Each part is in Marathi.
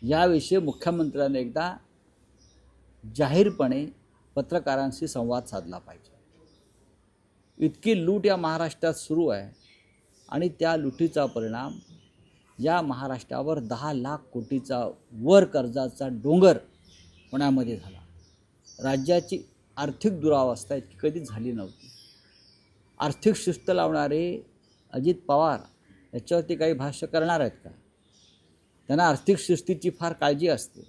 याविषयी मुख्यमंत्र्यांनी एकदा जाहीरपणे पत्रकारांशी संवाद साधला पाहिजे। इतकी लूट या महाराष्ट्रात सुरू आहे आणि त्या लुटीचा परिणाम या महाराष्ट्रावर 10 लाख कोटीचा वर कर्जाचा डोंगर होण्यामध्ये झाला। राज्याची आर्थिक दुरावस्था इतकी कधीच झाली नव्हती। आर्थिक शिस्त लावणारे अजित पवार याच्यावरती काही भाष्य करणार आहेत का? त्यांना आर्थिक शिस्तीची फार काळजी असते,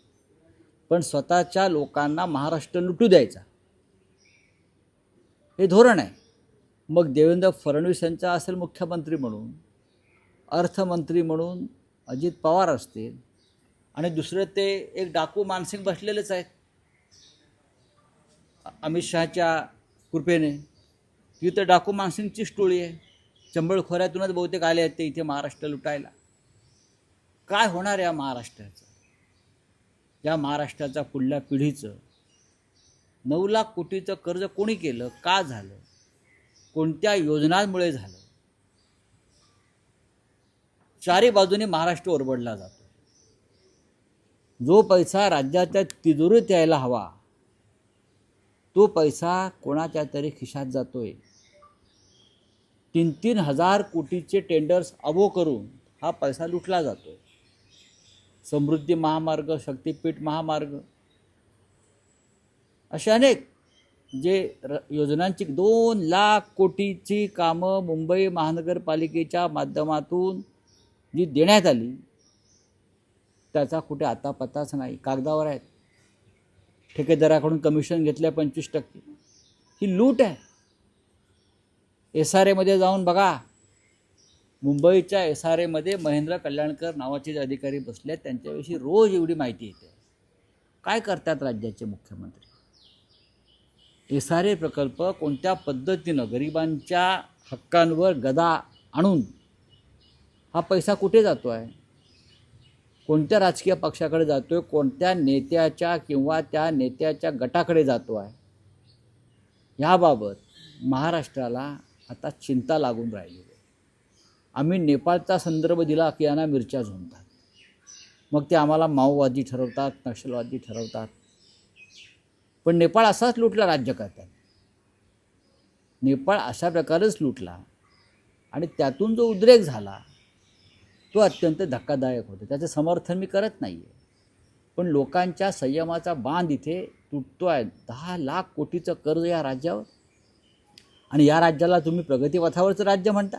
पण स्वतःच्या लोकांना महाराष्ट्र लुटू द्यायचा हे धोरण आहे। मग देवेंद्र फडणवीस यांचा असेल मुख्यमंत्री म्हणून, अर्थमंत्री म्हणून अजित पवार असतील आणि दुसरे ते एक डाकू मानसिंग बसलेलेच आहेत अमित शहाच्या कृपेने। ती तर डाकू मानसिंगचीच टोळी आहे। चंबळ खोऱ्यातूनच बहुतेक आले आहेत ते इथे महाराष्ट्र लुटायला। काय होणार या महाराष्ट्राचं? या महाराष्ट्राच्या पुढल्या पिढीचं 9 लाख कोटीचं कर्ज कोणी केलं? का झालं? कोणत्या योजनांमुळे झालं? चारी बाजूने महाराष्ट्र ओरबडला जातो। जो पैसा राज्याच्या तिजोरीत यायला हवा तो पैसा कोणाच्या तरी खिशात जातोय। 3-3 हजार कोटीचे टेंडर्स अबो करून हा पैसा लुटला जातोय। समृद्धी महामार्ग, शक्तीपीठ महामार्ग असे अनेक जे योजनांची 2 लाख कोटीची कामं मुंबई महानगरपालिकेच्या माध्यमातून जी देण्यात आली त्याचा कुठे आता पत्ताच नाही। कागदावर आहेत। ठेकेदाराकडून कमिशन घेतल्या 25%। ही लूट आहे। SRA मध्ये जाऊन बघा। मुंबईच्या SRA मध्ये महेंद्र कल्याणकर नावाचे जे अधिकारी बसले त्यांच्याविषयी रोज एवढी माहिती येते। काय करतात राज्याचे मुख्यमंत्री? SRA प्रकल्प कोणत्या पद्धतीनं गरिबांच्या हक्कांवर गदा आणून हा पैसा कुठे जातो आहे? कोणत्या राजकीय पक्षाकडे जातोय? कोणत्या नेत्याच्या किंवा त्या नेत्याच्या गटाकडे जातो आहे? याबाबत महाराष्ट्राला आता चिंता लागून राहिली आहे। आम्ही नेपाळचा संदर्भ दिला की यांना मिरच्या झोंबतात, मग ते आम्हाला माओवादी ठरवतात, नक्षलवादी ठरवतात। पण नेपाळ असाच लुटला राज्यकर्त्यांनी। नेपाळ अशा प्रकारेच लुटला आणि त्यातून जो उद्रेक झाला तो अत्यंत धक्कादायक होता। त्याचे समर्थन मी करत नाही आहे, पण लोकांच्या संयमाचा बांध इथे तुटतो आहे। 10 लाख कोटीचं कर्ज या राज्यावर, आणि या राज्याला तुम्ही प्रगतीपथावरचं राज्य म्हणता।